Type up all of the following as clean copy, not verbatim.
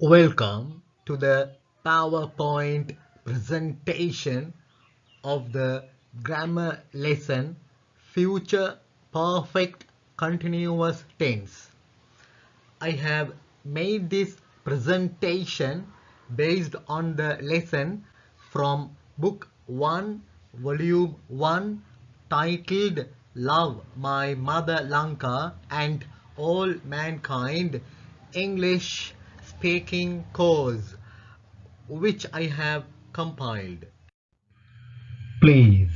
Welcome to the PowerPoint presentation of the grammar lesson Future Perfect Continuous Tense. I have made this presentation based on the lesson from Book 1, Volume 1, titled Love My Mother Lanka and All Mankind English Speaking Course, which I have compiled. Please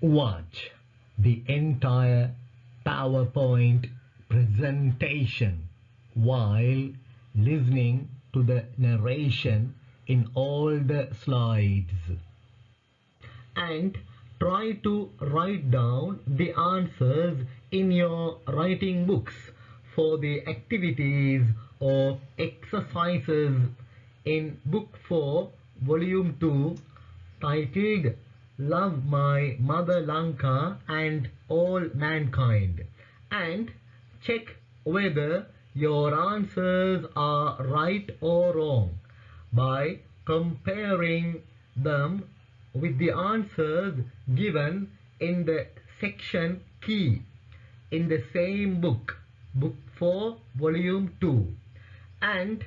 watch the entire PowerPoint presentation while listening to the narration in all the slides and try to write down the answers in your writing books for the activities or exercises in Book 4, Volume 2, titled Love My Mother Lanka and All Mankind, and check whether your answers are right or wrong by comparing them with the answers given in the section key in the same book, Book 4, Volume 2, and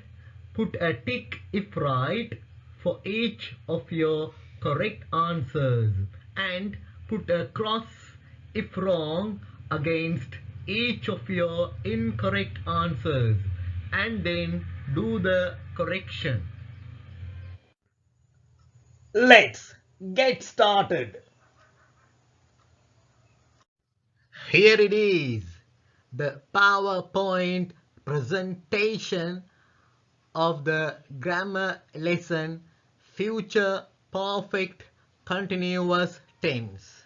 put a tick if right for each of your correct answers and put a cross if wrong against each of your incorrect answers and then do the correction. Let's get started. Here it is, the PowerPoint presentation of the grammar lesson Future Perfect Continuous Tense.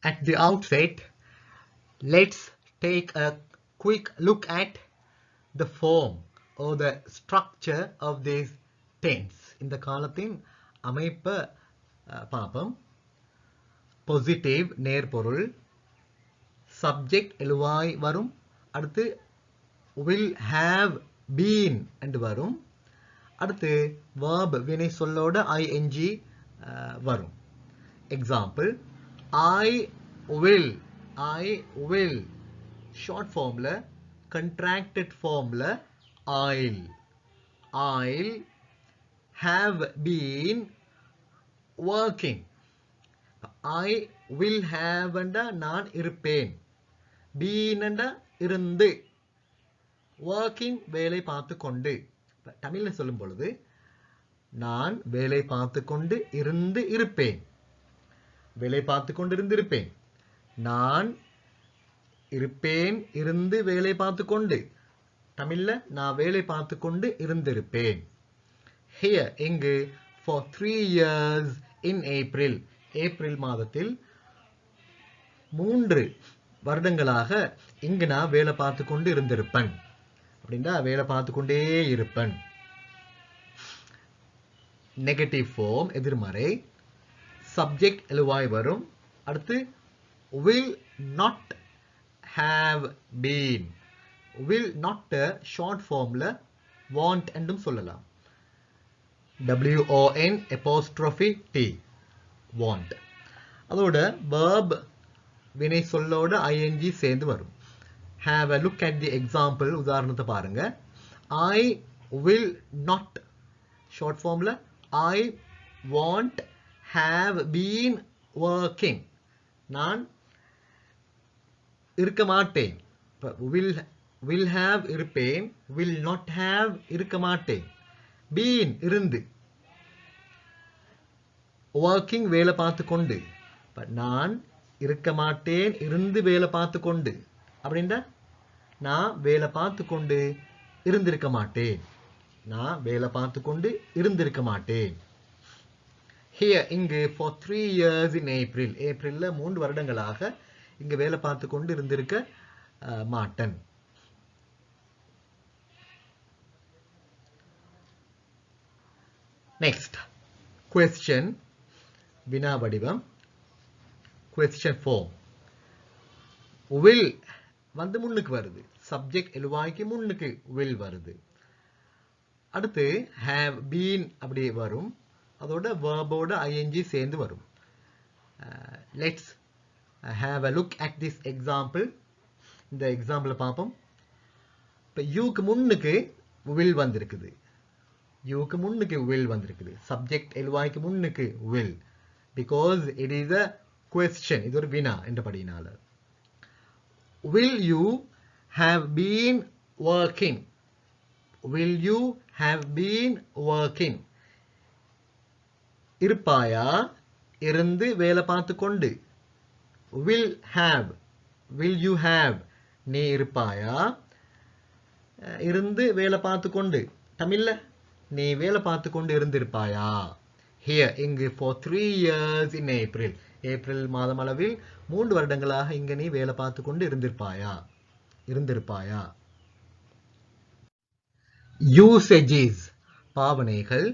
At the outset, let's take a quick look at the form or the structure of this tense. இந்த காலத்தின் அமைப்பை பார்ப்போம். Positive நேர்பொருள், subject எழுவாய் வரும், அடுத்து will have been என்று வரும், அடுத்து verb வினை சொல்லோட ing வரும். Example, I will short formல, contracted formல I'll have been working. I will have என்றா நான் இருப்பேன், been என்றா இருந்து, working வேலை பார்த்து கொண்டு. தமிழ்ல சொல்லும் பொழுது நான் வேலை பார்த்து கொண்டு இருந்து இருப்பேன், வேலை பார்த்து கொண்டு இருந்திருப்பேன், நான் இருப்பேன் இருந்து வேலை பார்த்து கொண்டு. தமிழ்ல நான் வேலை பார்த்து கொண்டு இருந்திருப்பேன். Here இங்கு for 3 years in April, April மாதத்தில் 3 வருடங்களாக இங்கு நான் வேலை பார்த்து கொண்டு இருந்திருப்பேன் அப்படின்னா வேலை பார்த்து கொண்டே இருப்பேன். நெகட்டிவ் ஃபார்ம் எதிர்மறை, சப்ஜெக்ட் எழுவாய் வரும், அடுத்து will not have been. will not short ஃபார்ம்ல want என்றும் சொல்லலாம், WON apostrophe T, want. அதோட verb வினை சொல்லோட ing சேர்ந்து வரும். Have a look at the example. உதாரணத்தை பாருங்க. I will not short formல I won't have been working. நான் இருக்க மாட்டேன். will have இருப்பேன், will not have இருக்க மாட்டேன், been இருந்து, working வேலை பார்த்து கொண்டு, நான் இருக்க மாட்டேன் இருந்து வேலை பார்த்து கொண்டு அப்படின்னா நான் வேலை பார்த்து கொண்டு இருந்திருக்க மாட்டேன், நான் வேலை பார்த்து கொண்டு இருந்திருக்க மாட்டேன். Here இங்கு for 3 years in April, ஏப்ரல்ல 3 வருடங்களாக இங்கு வேலை பார்த்து கொண்டு இருந்திருக்க மாட்டேன். Next question, வினா வடிவம். Question form, will வந்து முன்னுக்கு வருது, சப்ஜெக்ட் எழுவாய்க்கு முன்னுக்கு will வருது. அடுத்து have been அப்படி வரும், அதோட verb-ஓட ing சேர்ந்து வரும். Let's have a look at this example. இந்த எக்ஸாம்பிளை பார்ப்போம். இப்போ யூக்கு முன்னுக்கு will வந்திருக்குது, யூக்கு முன்னுக்கு will வந்திருக்குது, சப்ஜெக்ட் எல்வாய்க்கு முன்னுக்கு will, because it is a question, இது ஒரு வினா என்றபடினால. Will you have been working? Will you have been working? இருப்பாயா, இருந்து வேலை பார்த்து கொண்டு. Will have, will you have, நீ இருப்பாயா, இருந்து வேலை பார்த்து கொண்டு. தமிழ்ல நீ வேலை பார்த்து கொண்டு இருந்திருப்பாயா. Here, இங்கு for 3 years in April, April மாதம் அளவில் 3 வருடங்களாக இங்க நீ வேலை பார்த்து கொண்டு இருந்திருப்பாயா. Usages, பாவனைகள்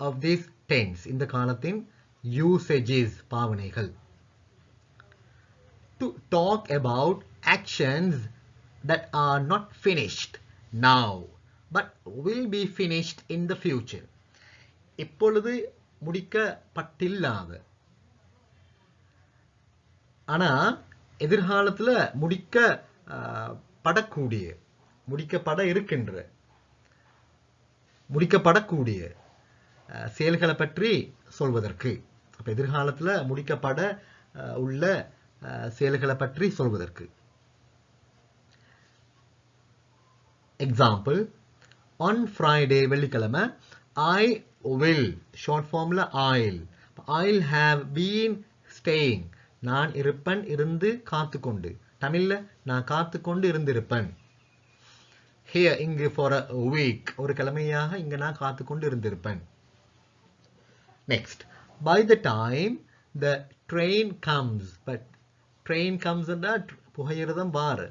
of this tense, இந்த காலத்தின் usages, பாவனைகள். To talk about actions that are not finished now but will be finished in the future. இப்பொழுது முடிக்கப்பட்டில்லாத, ஆனா எதிர்காலத்துல முடிக்கப்படக்கூடிய செயல்களை பற்றி சொல்வதற்கு. அப்ப எதிர்காலத்துல முடிக்கப்பட உள்ள செயல்களை பற்றி சொல்வதற்கு. எக்ஸாம்பிள், on Friday, வெள்ளிக்கிழமை, I will, short formல I'll have been staying, நான் இருப்பன், இருந்து காத்துக்கொண்டு. தமிழ்ல நான் காத்துக்கொண்டு இருந்திருப்பன். Here, இங்கு for a week, ஒரு கிழமையாக இங்க நான் காத்துக்கொண்டு இருந்திருப்பன். Next, by the time the train comes, but train comes என்றா புகையிரதம் வாரு.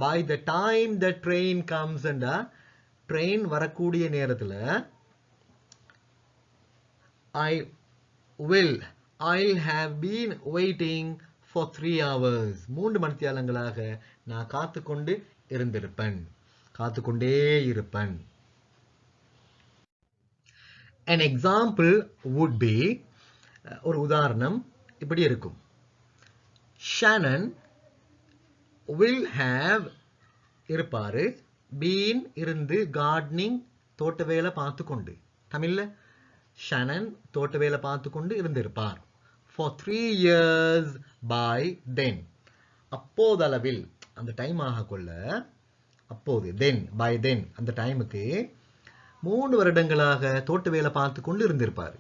By the time the train comes என்றா train வரக்கூடிய நேரத்துல I'll have been waiting for 3 hours. 3 மணித்தியாலங்களாக நான் காத்துக்கொண்டு இருந்திருப்பேன், காத்துக்கொண்டே இருப்பேன். An example would be, ஒரு உதாரணம் இப்படி இருக்கும். Shannon will have, இருப்பாரு, been, இருந்து, gardening, தோட்ட வேலை பார்த்து கொண்டு. தமிழ்ல ஷனன் தோட்ட வேலை பார்த்து கொண்டு இருந்திருப்பார். For 3 years by then, அப்போதளவில், அந்த டைம் ஆக கொள்ள, அப்போது, then, by then, அந்த டைமுக்கு 3 வருடங்களாக தோட்ட வேலை பார்த்து கொண்டு இருந்திருப்பார்.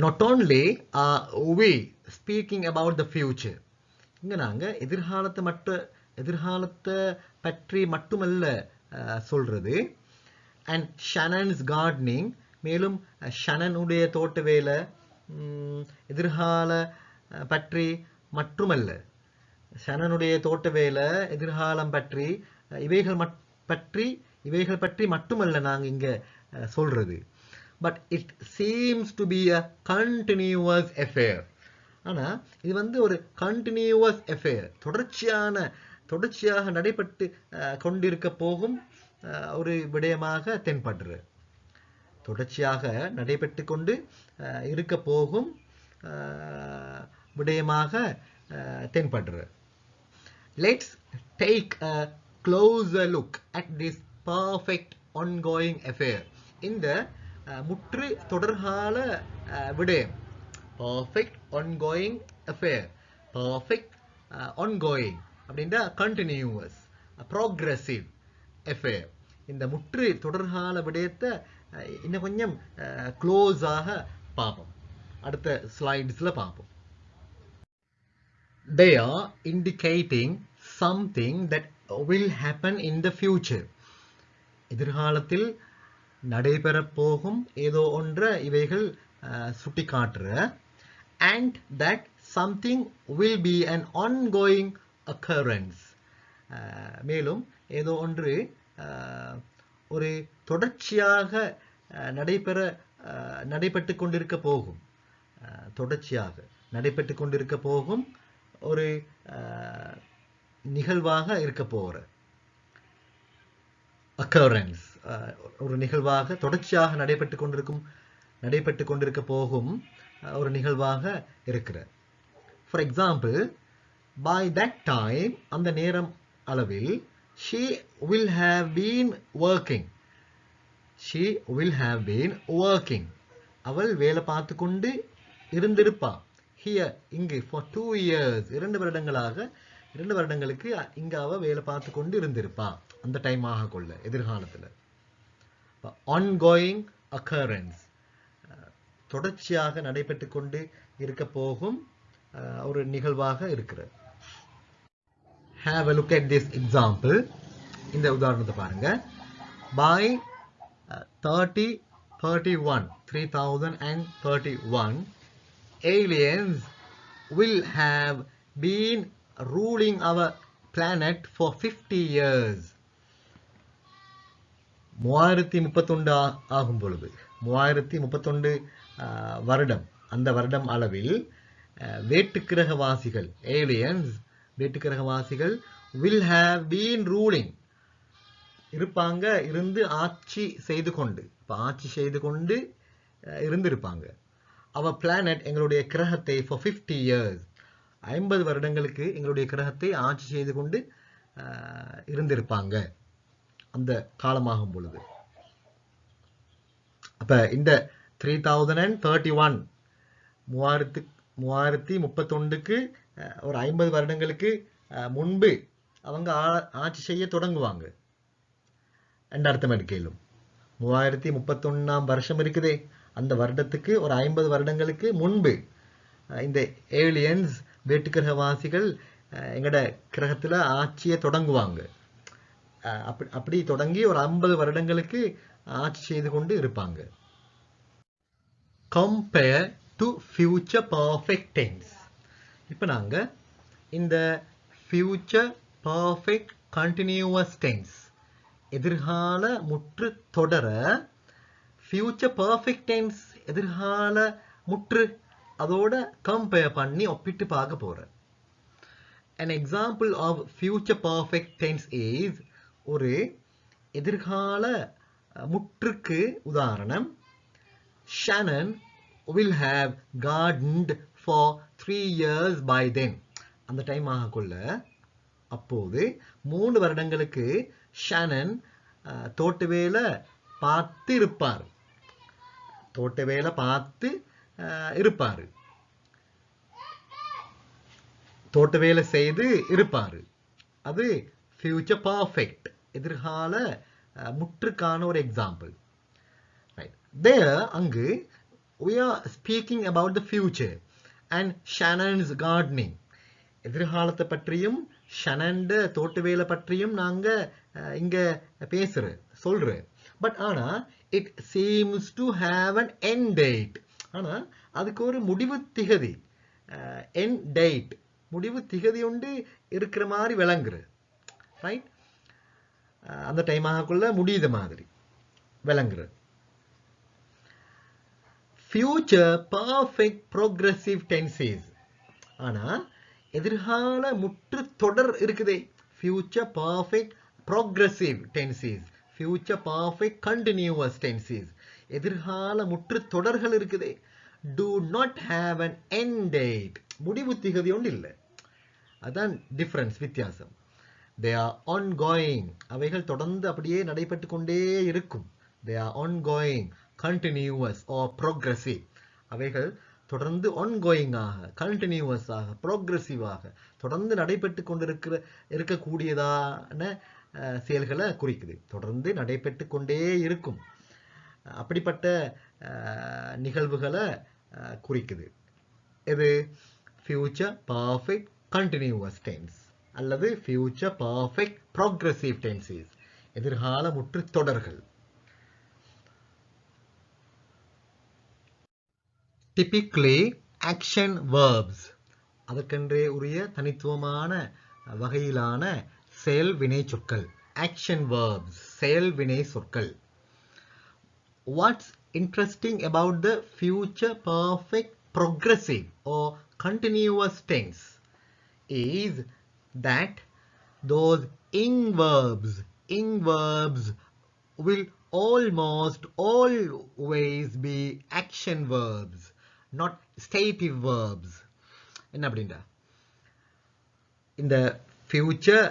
Not only are we speaking about the future, இங்க நாங்க எதிர்காலத்தை பற்றி மட்டுமல்ல சொல்றது. And Shannon's gardening, மேலும் ஷனனுடைய தோட்ட வேலை எதிர்கால பற்றி மட்டுமல்ல. ஷனனுடைய தோட்ட வேலை எதிர்காலம் பற்றி, இவைகள் பற்றி மட்டுமல்ல நாங்க இங்க சொல்றது. But it seems to be a continuous affair. ஆனா இது வந்து ஒரு continuous affair, தொடர்ச்சியாக நடைபெற்று கொண்டிருக்க போகும் ஒரு விடயமாக தென்படுற, தொடர்ச்சியாக நடைபெற்று கொண்டு இருக்க போகும் விடயமாக தென்படுற. Let's take a closer look at this perfect ongoing affair. இந்த முற்று தொடர்கால விடயம், perfect ongoing affair, perfect ongoing அப்படின்னா continuous, progressive affair. இந்த முற்று தொடர்கால விடயத்தை இன்னும் கொஞ்சம் க்ளோஸாக பார்ப்போம், அடுத்த ஸ்லைட்ஸ்ல பார்ப்போம். They are indicating something that will happen in the future. எதிர்காலத்தில் நடைபெறப் போகும் ஏதோ ஒன்றை இவைகள் சுட்டி காட்டுற. And that something will be an ongoing occurrence. மேலும் ஏதோ ஒன்று ஒரு தொடர்ச்சியாக நடைபெற்று கொண்டிருக்க போகும், தொடர்ச்சியாக நடைபெற்று கொண்டிருக்க போகும் ஒரு நிகழ்வாக இருக்க போகிற. occurrence, ஒரு நிகழ்வாக தொடர்ச்சியாக நடைபெற்று கொண்டிருக்க போகும் ஒரு நிகழ்வாக இருக்கிறது. For example, by that time, அந்த நேரம் அளவில், she will have been working. She will have been working. அவள் வேலை பார்த்து கொண்டு இருந்திருப்பா. Here, இங்கு for 2 years, 2 வருடங்களுக்கு இங்க அவ வேலை பார்த்து கொண்டு இருந்திருப்பா. அந்த டைம் ஆக கொள்ள எதிர்காலத்தில். ongoing occurrence, தொடர்ச்சியாக நடைபெற்று கொண்டு இருக்க போகும் ஒரு நிகழ்வாக இருக்கிறது. Have a look at this example. இந்த உதாரணத்தை பாருங்க. By 3031, aliens will have been ruling our planet for 50 years. 3031 ஆகும் பொழுது, 3031 வருடம், அந்த வருடம் அளவில் வேட்டுக்கிரகவாசிகள், aliens, வேட்டுக்கிரகவாசிகள் will have been ruling, இருப்பாங்க, இருந்து ஆட்சி செய்து கொண்டு இருந்திருப்பாங்க. our planet, எங்களுடைய கிரகத்தை for 50 years, 50 வருடங்களுக்கு எங்களுடைய கிரகத்தை ஆட்சி செய்து கொண்டு இருந்திருப்பாங்க அந்த காலமாகும் பொழுது. அப்ப இந்த 3031, 3031க்கு ஒரு 50 வருடங்களுக்கு முன்பு அவங்க ஆட்சி செய்ய தொடங்குவாங்க என்ற அர்த்தம் எடுக்கலும். 3031ஆம் வருஷம் இருக்குதே, அந்த வருடத்துக்கு ஒரு 50 வருடங்களுக்கு முன்பு இந்த ஏலியன்ஸ், வேட்டுக்கிரகவாசிகள் எங்கட கிரகத்துல ஆட்சியை தொடங்குவாங்க. அப்படி தொடங்கி ஒரு 50 வருடங்களுக்கு ஆட்சி செய்து கொண்டு இருப்பாங்க. compare to future perfect tense. இப்போ நாங்க இந்த future perfect continuous tense, எதிர்கால முற்று தொடர future perfect tense, எதிர்கால முற்று அதோட compare பண்ணி ஒப்பிட்டு பார்க்க போறேன். An example of future perfect tense is, ஒரு எதிர்கால முற்றுக்கு உதாரணம், Shannon will have gardened for 3 years by then. அந்த டைம் ஆகக்குள்ள அப்போது 3 வருடங்களுக்கு ஷானன் தோட்ட வேலை பார்த்து செய்து இருப்பாரு. அது future perfect, எதிர்கால முற்றுக்கான ஒரு எக்ஸாம்பிள். Right. There, அங்கு we are speaking about the future and Shannon's gardening. எதிர்காலத்தை பற்றியும் ஷனன்ட தோட்ட வேலை பற்றியும் நாங்க இங்க சொல்றேன். பட் ஆனா it seems to have an end date. ஆனா அதுக்கு ஒரு முடிவு திகதி, end date, முடிவு திகதி உண்டு இருக்கிற மாதிரி விளங்குறது. ரைட், அந்த டைம் ஆகக்குள்ள முடியுத மாதிரி விளங்குறது. future perfect progressive tenses. ஆனா எதிர்கால முற்று தொடர் இருக்குதே, future perfect progressive tenses, future perfect continuous tenses, எதிர்கால முற்று தொடர்கள் இருக்குதே, do not have an end date, முடிவு திகதி ஒன்று இல்லை. அதான் டிஃபரன்ஸ், வித்தியாசம். they are ongoing, அவைகள் தொடர்ந்து அப்படியே நடைபெற்று கொண்டே இருக்கும். they are ongoing, continuous or progressive, அவைகள் தொடர்ந்து ongoing ஆக, continuous ஆக, progressive ஆக தொடர்ந்து நடைபெற்று இருக்கக்கூடியதான செயல்களை குறிக்குது. தொடர்ந்து நடைபெற்று கொண்டே இருக்கும் அப்படிப்பட்ட நிகழ்வுகளை குறிக்குது. இது future perfect continuous tense அல்லது future perfect progressive tenses, எதிர்கால முற்று தொடர்கள். typically action verbs, அதற்கென்றே உரிய தனித்துவமான வகையிலான செயல் வினை சொற்கள். action verbs, செயல் வினை சொற்கள். what's interesting about the future perfect progressive or continuous tense is that those ing verbs, ing verbs will almost always be action verbs, not stative verbs. என்ன அப்படின்டா இந்த future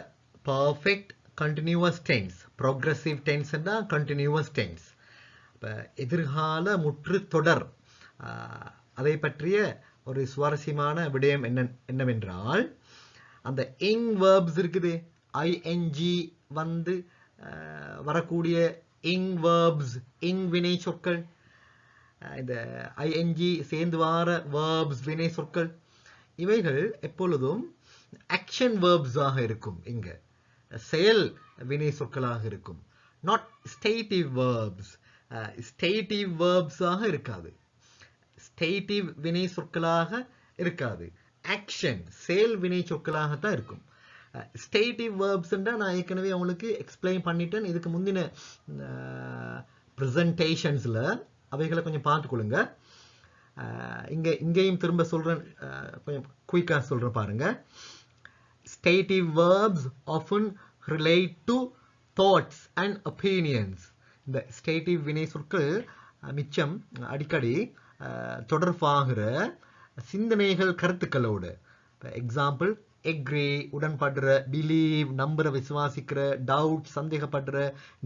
perfect continuous tense, progressive tense and continuous tense. எதிர்கால முற்று தொடர் அதை பற்றிய ஒரு சுவாரஸ்யமான விடயம் என்னவென்றால் அந்த ing verbs இருக்குது, ing வந்து வரக்கூடிய ing verbs, ing வினை சொற்கள், இந்த ing சேர்ந்து வர verbs வினை சொற்கள், இவைகள் எப்பொழுதும் action verbs ஆக இருக்கும், இங்க செயல் வினை சொற்களாக இருக்கும், not stative verbs. stative verbs ஆக இருக்காது, stative வினை சொற்களாக இருக்காது, action செயல் வினை சொற்களாக தான் இருக்கும். stative verbs நான் ஏற்கனவே உங்களுக்கு எக்ஸ்பிளைன் பண்ணிட்டேன் இதுக்கு முந்தின presentations-ல, அவைகளை கொஞ்சம் பார்த்துக்கொள்ளுங்க. இங்கேயும் திரும்ப சொல்றேன், கொஞ்சம் குயிக்கா சொல்றேன் பாருங்க. stative verbs often relate to thoughts and opinions. இந்த stative வினை சொற்கள் மிச்சம் அடிக்கடி தொடர்பாகிற சிந்தனைகள் கருத்துக்களோடு. எக்ஸாம்பிள் agree உடன்படுற, believe நம்புற விசுவாசிக்கிற, doubt சந்தேகப்படுற,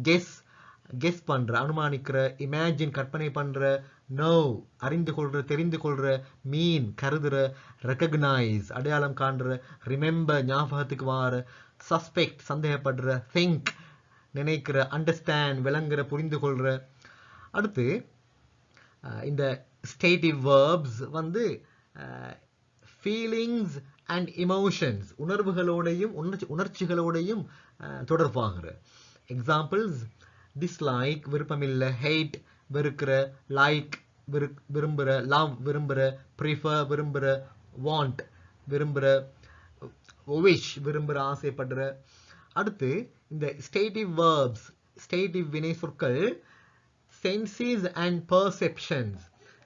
guess பண்ற அனுமானிக்கிற, imagine கற்பனை பண்ற, know அறிந்து கொள்ற தெரிந்து கொள்ற, mean கருதுற, recognize அடையாளம் காண்ற, remember ஞாபகத்துக்கு வார, suspect சந்தேகப்படுற, think நினைக்கிற, understand விளங்குற புரிந்து கொள்ற. அடுத்து இந்த stative verbs வந்து feelings and emotions உணர்வுகளோடையும் உணர்ச்சிகளோடையும் தொடர்பாகிற. எக்ஸாம்பிள்ஸ் dislike விருப்பமில்லை, hate வெறுக்கிற, like விரும்புற, love விரும்புற, prefer விரும்புற, want விரும்புற, wish விரும்புற ஆசைப்படுற. அடுத்து இந்த stative verbs, stative வினை சொற்கள் senses and perceptions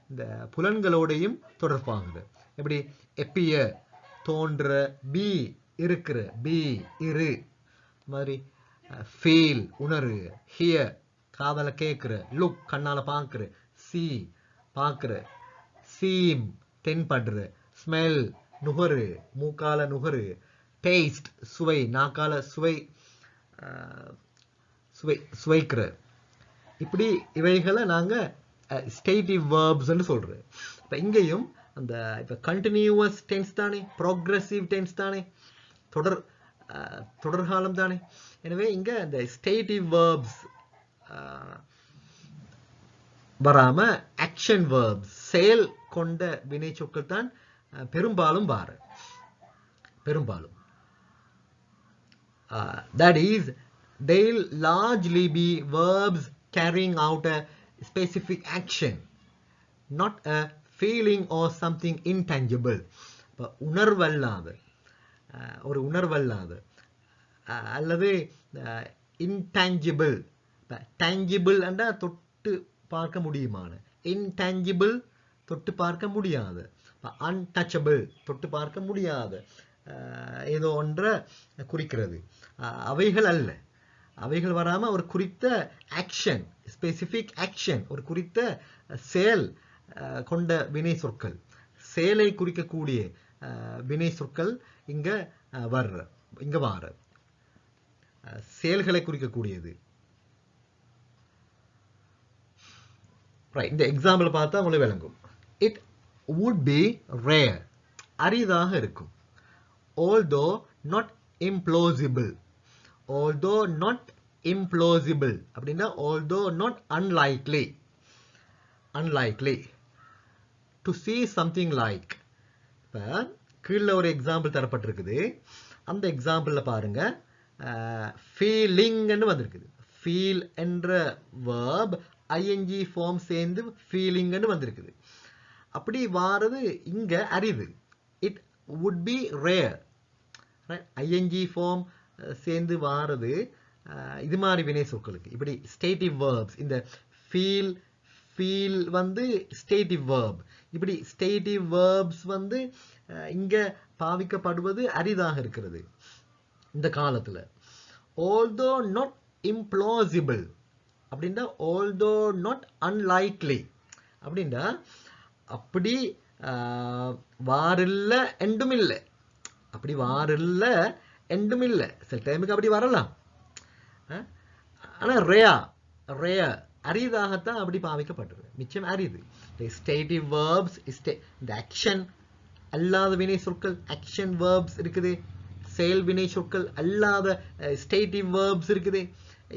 இந்த புலன்களோடையும் தொடர்பாகுது. எப்படி appear தோன்ற, be இருக்கிற, be இரு மாதிரி, feel உணரு, hear காதால கேட்கிற, look கண்ணால பார்க்கிற, see பார்க்கிற, seem தென்படுற, smell நுகரு மூக்கால நுகரு, taste சுவை நாக்கால சுவைக்கிற. இப்படி இவைகளை நாங்க stative verbs ன்னு சொல்றோம். இப்ப இங்கேயும் அந்த இப்ப continuous tense தானே, progressive tense தானே, தொடர்காலம் தானே. எனவே இங்க அந்த stative verbs வராம action verbs செயல் கொண்ட வினை சொற்கள் தான் பெரும்பாலும் that is they'll largely be verbs carrying out a specific action, not a feeling or something intangible. ஒரு உணர்வல்லாத அல்லது intangible, tangible என்றா தொட்டு பார்க்க முடியுமான, intangible தொட்டு பார்க்க முடியாத, untouchable தொட்டு பார்க்க முடியாத ஏதோ ஒன்றை குறிக்கிறது. அவைகள் அல்ல, அவைகள் வராம ஒரு குறித்த ஆக்ஷன், ஸ்பெசிபிக் ஆக்ஷன், ஒரு குறித்த செயல் கொண்ட வினை சொற்கள், செயலை குறிக்கக்கூடிய வினை சொற்கள் இங்க வார செயல்களை குறிக்கக்கூடியது. இந்த எக்ஸாம்பிள் பார்த்தா உங்களுக்கு விளங்கும். It would be rare அரிதாக இருக்கும். Although not implausible, although not implausible அப்படின்னா although not unlikely to see something like. இப்ப கீழே ஒரு எக்ஸாம்பிள் தரப்பட்டிருக்குது. அந்த எக்ஸாம்பிள்ல பாருங்க, ஃபீலிங் வந்திருக்குது. ஃபீல் என்ற verb ing ஃபார்ம் சேர்ந்து ஃபீலிங் வந்திருக்குது. அப்படி வாரது இங்க அரிது. It would be rare, ing form சேர்ந்து வாரது இது மாதிரி வினை சொற்களுக்கு. இப்படி stative verbs, இந்த feel வந்து stative verb. இப்படி stative verbs வந்து இங்க பாவிக்கப்படுவது அரிதாக இருக்கிறது இந்த காலத்துல. although not implausible அப்படின்னா although not unlikely அப்படின்னா அப்படி வாரில்ல எண்டும் இல்லை, அப்படி வாரில்ல எண்டும் இல்லை. சில டைமுக்கு அப்படி வரலாம், ஆனால் ரேயா அரிதாகத்தான் அப்படி பாவிக்கப்பட்டது, மிச்சம் அரிது. ஸ்டேட்டிவ் வேர்ப்ஸ், இந்த ஆக்ஷன் அல்லாத வினை சொற்கள், ஆக்ஷன் வேர்ப்ஸ் இருக்குது, செயல் வினை சொற்கள் அல்லாத ஸ்டேட்டிவ் வேர்ப்ஸ் இருக்குது.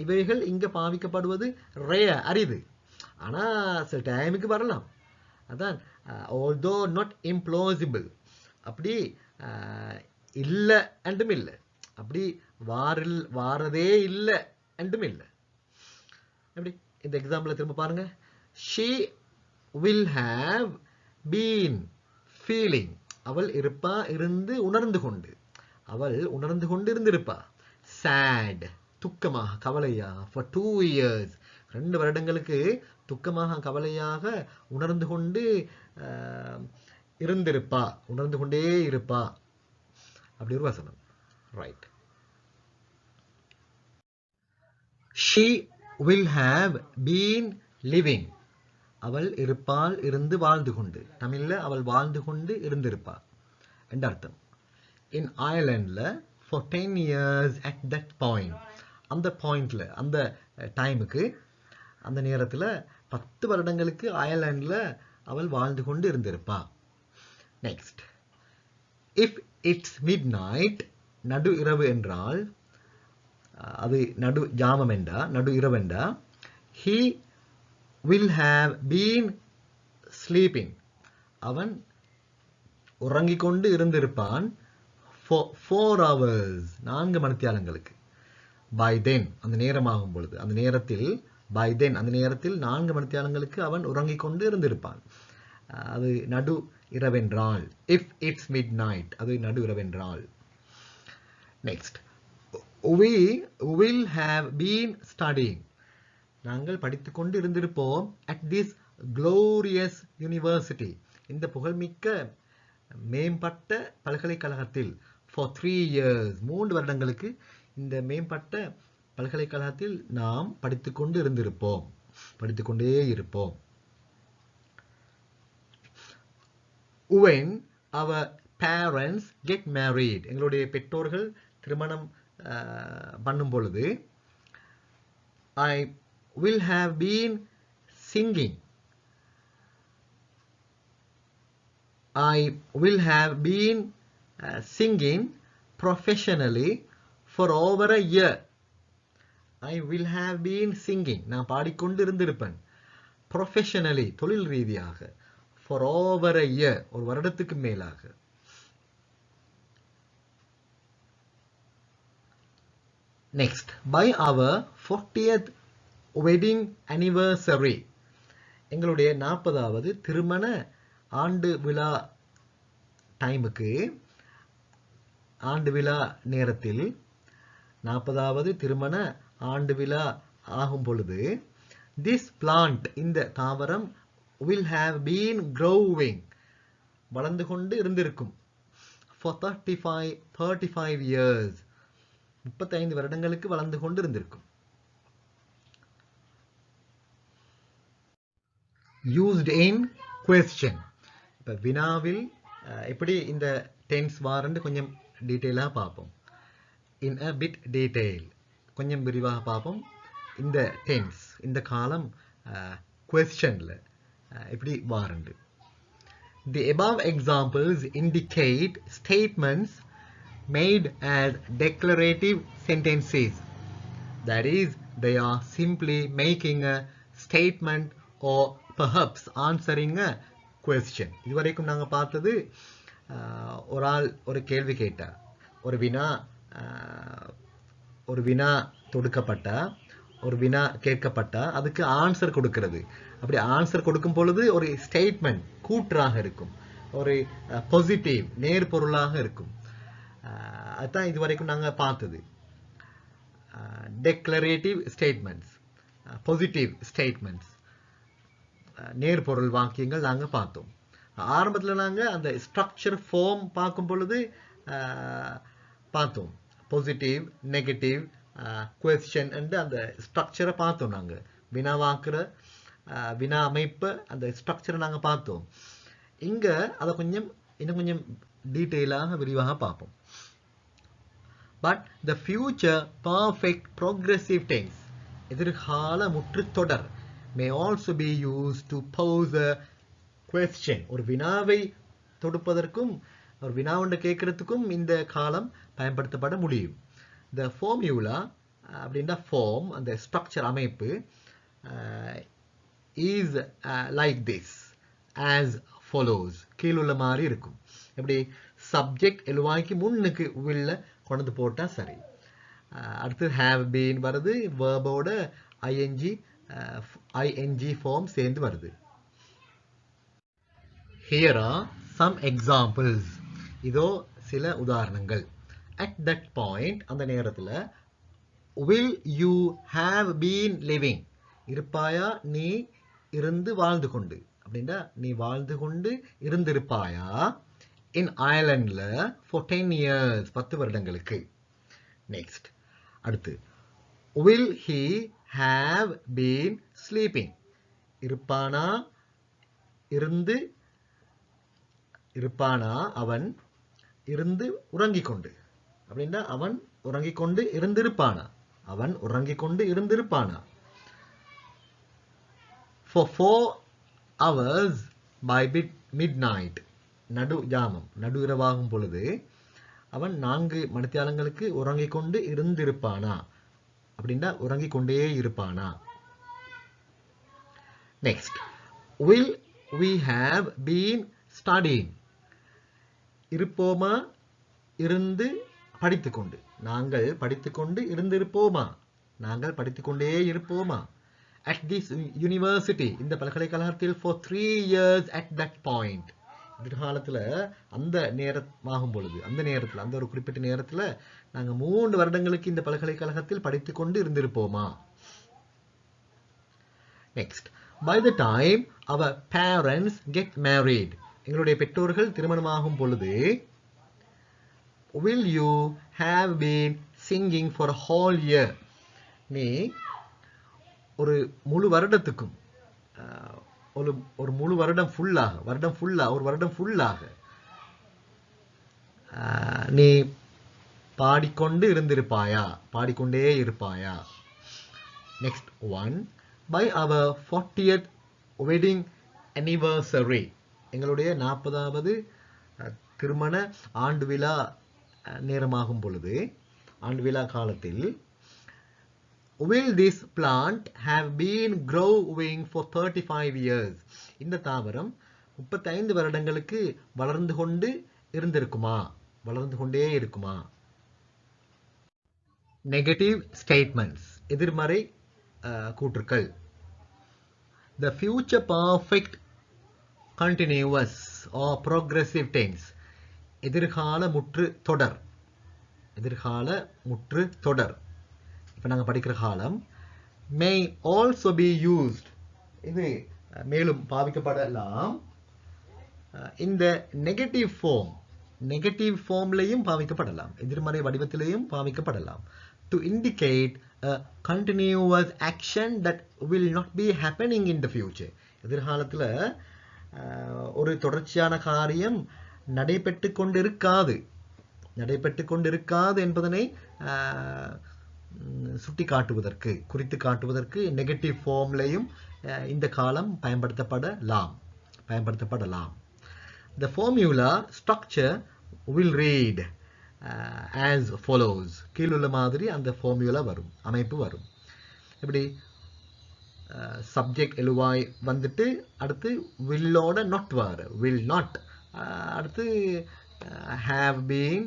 இவைகள் இங்க பாவிக்கப்படுவது ரேர், அரிது. ஆனா சில டைமுக்கு வரலாம். அதான் although not implausible, அப்படி இல்லை என்றும் இல்லை, அப்படி வாரதே இல்லை என்றும் இல்லை. எப்படி இந்த எக்ஸாம்பிள் திரும்ப பாருங்க. she will have been feeling, அவள் இருப்பா, இருந்து உணர்ந்து கொண்டு, அவள் உணர்ந்து கொண்டு இருந்திருப்பா. sad, துக்கமாக கவலையாக, for 2 years, 2 வருடங்களுக்கு துக்கமாக கவலையாக உணர்ந்து கொண்டு இருந்திருப்பா, உணர்ந்து கொண்டே இருப்பா. அப்படி ஒரு வசனம். Right. she will have been living, அவள் இருப்பாள், இருந்து வாழ்ந்து கொண்டு. தமிழ்ல அவள் வாழ்ந்து கொண்டு இருந்திருப்பா என்ற அர்த்தம். இன் அயர்லாண்ட்ல for 10 years at that point, அந்த பாயிண்ட்ல, அந்த டைமுக்கு, அந்த நேரத்தில் 10 வருடங்களுக்கு அயர்லாண்ட்ல அவள் வாழ்ந்து கொண்டு இருந்திருப்பா. Next, if it's midnight, நடு இரவு என்றால், அது நடு ஜாமம் என்றா, நடு இரவு என்றா, he will have been sleeping, அவன் உறங்கிக் கொண்டு இருந்திருப்பான். for 4 hours, 4 மணித்தியாலங்களுக்கு. by then, அந்த நேரமாகும் பொழுது, அந்த நேரத்தில், by then, அந்த நேரத்தில் 4 மணித்தியாலங்களுக்கு அவன் உறங்கிக் கொண்டு இருந்திருப்பான். அது நடு இரவென்றால். if it's midnight, அது நடு இரவென்றால். Next, we will have been studying, நாங்கள் படித்துக் கொண்டு இருந்திருப்போம். at this glorious university, இந்த புகழ்மிக்க மேம்பட்ட பல்கலைக்கழகத்தில். for 3 years, 3 வருடங்களுக்கு இந்த மேம்பட்ட பல்கலைக்கழகத்தில் நாம் படித்துக்கொண்டு இருந்திருப்போம், படித்துக்கொண்டே இருப்போம். when our parents get married, எங்களுடைய பெற்றோர்கள் திருமணம் பண்ணும் பொழுது, I will have been singing, I will have been singing professionally for over a year. I will have been singing, நான் பாடிக்கொண்டு இருந்திருப்பேன். professionally, தொழில் ரீதியாக. for over a year, ஒரு வருடத்துக்கு மேலாக. next, by our 40th wedding anniversary, எங்களுடைய 40வது திருமண ஆண்டு விழா டைமுக்கு, ஆண்டு விழா நேரத்தில், 40வது திருமண ஆண்டு விழா ஆகும் பொழுது, this plant, இந்த தாவரம், will have been growing, வளர்ந்து கொண்டு இருந்திருக்கும். for 35 years, 35 வருடங்களுக்கு வளர்ந்து கொண்டு இருந்திருக்கும். used in question, இப்ப வினாவில் எப்படி இந்த டென்ஸ் வாரண்டு கொஞ்சம் டீட்டெயிலாக பார்ப்போம். in a bit detail, கொஞ்சம் விரிவாக பார்ப்போம். இந்த டென்ஸ், இந்த காலம் questionல எப்படி warrant. the above examples indicate statements made as declarative sentences, that is, they are simply making a statement or perhaps answering a question. இதுவரைக்கும் நாங்க பார்த்தது, ஒரு ஆள் ஒரு கேள்வி கேட்டா, ஒரு வினா தொடுக்கப்பட்டா, ஒரு வினா கேட்கப்பட்டா அதுக்கு ஆன்சர் கொடுக்கிறது. அப்படி ஆன்சர் கொடுக்கும் பொழுது ஒரு ஸ்டேட்மெண்ட் கூற்றாக இருக்கும், ஒரு பாசிட்டிவ் நேர்பொருளாக இருக்கும். அதுதான் இதுவரைக்கும் நாங்க பார்த்தது. டெக்ளரேட்டிவ் ஸ்டேட்மெண்ட்ஸ், பாசிட்டிவ் ஸ்டேட்மெண்ட்ஸ், நேர்பொருள் வாக்கியங்கள் நாங்க பார்த்தோம். ஆரம்பத்தில் நாங்க அந்த ஸ்ட்ரக்சர் ஃபார்ம் பார்க்கும் பொழுது பார்த்தோம். பாசிட்டிவ், நெகட்டிவ், question and அந்த ஸ்ட்ரக்சரை பார்த்தோம். நாங்கள் வினாவாக்குற வினா அமைப்பு அந்த ஸ்ட்ரக்சரை நாங்கள் பார்த்தோம். இங்கே அதை இன்னும் கொஞ்சம் டீட்டெயிலாக விரிவாக பார்ப்போம். But the future perfect progressive tense எதிர்கால முற்றுத்தொடர் may also be used to pose a question. ஒரு வினாவை தொடுப்பதற்கும் ஒரு வினாவுண்ட கேட்கறதுக்கும் இந்த காலம் பயன்படுத்தப்பட முடியும். The formula அப்படின்னா form அந்த structure அமைப்பு is like this as follows. கீழுள்ள மாதிரி இருக்கும். எப்படி சப்ஜெக்ட் எழுவாய்க்கு முன்னுக்கு will கொண்டு போட்டா சரி. அடுத்து have been வருது, verboட ing form சேர்ந்து வருது. Here are some examples. இதோ சில உதாரணங்கள். At that point அந்த நேரத்தில் will you have been living இருப்பாயா நீ இருந்து வாழ்ந்து கொண்டு அப்படின்னா நீ வாழ்ந்து கொண்டு இருந்திருப்பாயா in Irelandல for 10 years 10 வருடங்களுக்கு. Next அடுத்து will he have been sleeping இருப்பானா அவன் இருந்து உறங்கிக் கொண்டு அப்படின்னா அவன் உறங்கிக் கொண்டு இருந்திருப்பானா for 4 hours by midnight நடு இரவாகும் பொழுது அவன் 4 மணித்தியாலங்களுக்கு உறங்கிக் கொண்டு இருந்திருப்பானா அப்படின்னா உறங்கிக் கொண்டே இருப்பானா. Next will we have been studying இருப்போமா இருந்து படித்துக்கொண்டு நாங்கள் படித்துக்கொண்டு இருந்திருப்போமா படித்துக்கொண்டே இருப்போமா. At this university இந்த பல்கலைக்கழகத்தில் for 3 years at that point எதிர்காலத்தில் அந்த நேரமாகும் பொழுது அந்த ஒரு குறிப்பிட்ட நேரத்தில் நாங்கள் 3 வருடங்களுக்கு இந்த பல்கலைக்கழகத்தில் படித்துக்கொண்டு இருந்திருப்போமா. Next by the time our parents get married எங்களுடைய பெற்றோர்கள் திருமணமாகும் பொழுது will you have been singing for a whole year நீ ஒரு முழு வருடத்துக்கும் ஒரு முழு வருடம் ஃபுல்லாக நீ பாடிக்கொண்டே இருப்பாயா. Next one by our 40th wedding anniversary எங்களுடைய 40வது திருமண ஆண்டு விழா நேரமாகும் பொழுது ஆண்டு விழா காலத்தில் will this plant have been growing for 35 years இந்த தாவரம் 35 வருடங்களுக்கு வளர்ந்து கொண்டே இருக்குமா. நெகட்டிவ் ஸ்டேட்மெண்ட்ஸ் எதிர்மறை கூற்றுக்கள். The future perfect continuous or progressive tense எதிர்கால முற்று தொடர் இப்போ நாங்கள் படிக்கிற காலம் may also be used இது மேலும் பாவிக்கப்படலாம் இந்த நெகட்டிவ் ஃபார்ம்லையும் பாவிக்கப்படலாம் எதிர்மறை வடிவத்திலையும் பாவிக்கப்படலாம் to indicate a continuous action that will not be happening in the future எதிர்காலத்தில் ஒரு தொடர்ச்சியான காரியம் நடைபெற்று கொண்டிருக்காது என்பதனை குறித்து காட்டுவதற்கு நெகட்டிவ் ஃபார்ம்லையும் இந்த காலம் பயன்படுத்தப்படலாம். The formula structure will read as follows கீழுள்ள மாதிரி அந்த ஃபார்முலா அமைப்பு வரும். எப்படி சப்ஜெக்ட் எழுவாய் வந்துட்டு அடுத்து willோட not will not அடுத்து have been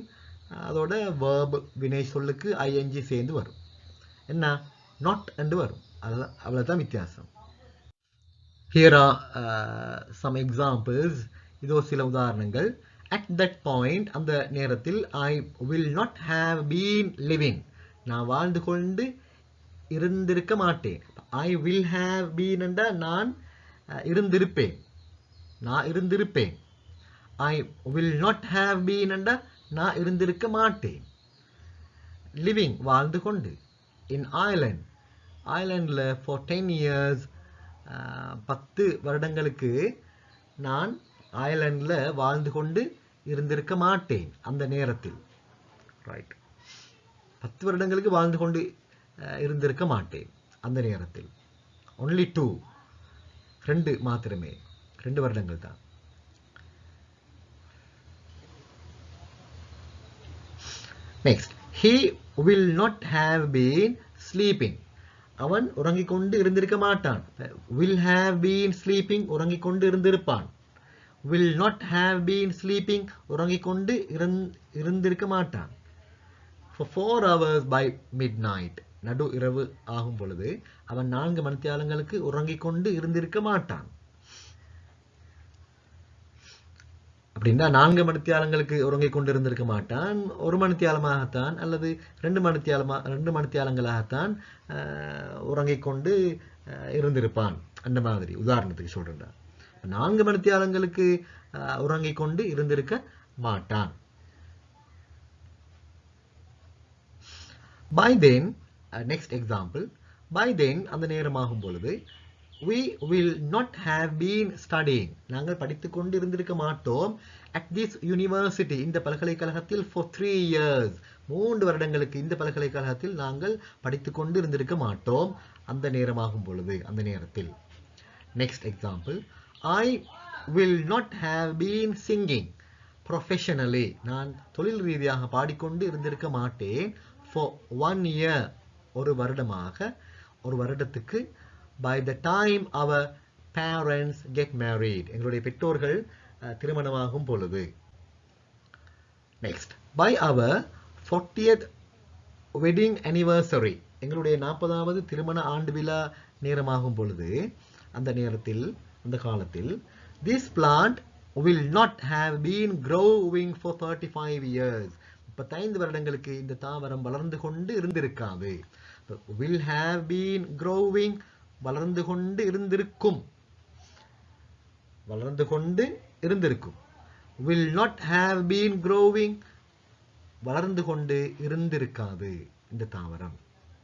அதோட verb வினை சொல்லுக்கு ing சேர்ந்து வரும். என்ன not என்று வரும். அவ்வளவுதான் வித்தியாசம். Here are some examples. இதோ சில உதாரணங்கள். At that point அந்த நேரத்தில் I will not have been living நான் வாழ்ந்து கொண்டு இருந்திருக்க மாட்டேன். I will have been என்றா நான் இருந்திருப்பேன். I will not have been என்றா நான் இருந்திருக்க மாட்டேன். Living வாழ்ந்து கொண்டு in Ireland. Irelandல for 10 years 10 வருடங்களுக்கு நான் அயர்லாண்டில் வாழ்ந்து கொண்டு இருந்திருக்க மாட்டேன் அந்த நேரத்தில். ரைட், 10 வருடங்களுக்கு வாழ்ந்து கொண்டு இருந்திருக்க மாட்டேன் அந்த நேரத்தில். only 2 மாத்திரமே, 2 வருடங்கள் தான். Next, he will not have been sleeping. அவன் உறங்கிக் கொண்டு இருந்திருக்க மாட்டான். will have been sleeping உறங்கிக் கொண்டு இருந்திருப்பான். will not have been sleeping உறங்கிக் கொண்டு இருந்திருக்க மாட்டான். for 4 hours by midnight நடு இரவு ஆகும் பொழுது அவன் 4 மணித்தியாலங்களுக்கு உறங்கிக் கொண்டு இருந்திருக்க மாட்டான். அப்படின்னா 4 மணித்தியாலங்களுக்கு உறங்கிக் கொண்டு இருந்திருக்க மாட்டான். 1 மணித்தியாலமாகத்தான் அல்லது 2 மணித்தியாலங்களாகத்தான் உறங்கிக் கொண்டு இருந்திருப்பான். அந்த மாதிரி உதாரணத்துக்கு சொல்றேன். 4 மணித்தியாலங்களுக்கு உறங்கிக் கொண்டு இருந்திருக்க மாட்டான். by then, next example, by then அந்த நேரமாகும் பொழுது we will not have been studying நாங்கள் படித்துக் கொண்டு இருந்திருக்க மாட்டோம் at this university இந்த பல்கலைக்கழகத்தில் for 3 years 3 வருடங்களுக்கு இந்த பல்கலைக்கழகத்தில் நாங்கள் படித்துக் கொண்டு இருந்திருக்க மாட்டோம் அந்த நேரமாகும் பொழுது அந்த நேரத்தில். next example, I will not have been singing professionally நான் தொழில் ரீதியாக பாடிக்கொண்டு இருந்திருக்க மாட்டேன் for 1 year ஒரு வருடத்துக்கு by the time our parents get married எங்களுடைய பெற்றோர்கள் திருமணமாகும் பொழுது. next, by our 40th wedding anniversary எங்களுடைய 40வது திருமண ஆண்டு விழா நேரமாகும் பொழுது அந்த நேரத்தில் அந்த காலத்தில் this plant will not have been growing for 35 years 35 வருடங்களுக்கு இந்த தாவரம் வளர்ந்து கொண்டு இருந்திருக்காது. will have been growing வளர்ந்து கொண்டு இருந்திருக்கும் will not have been growing வளர்ந்து கொண்டு இருந்திருக்காது இந்த தாவரம்.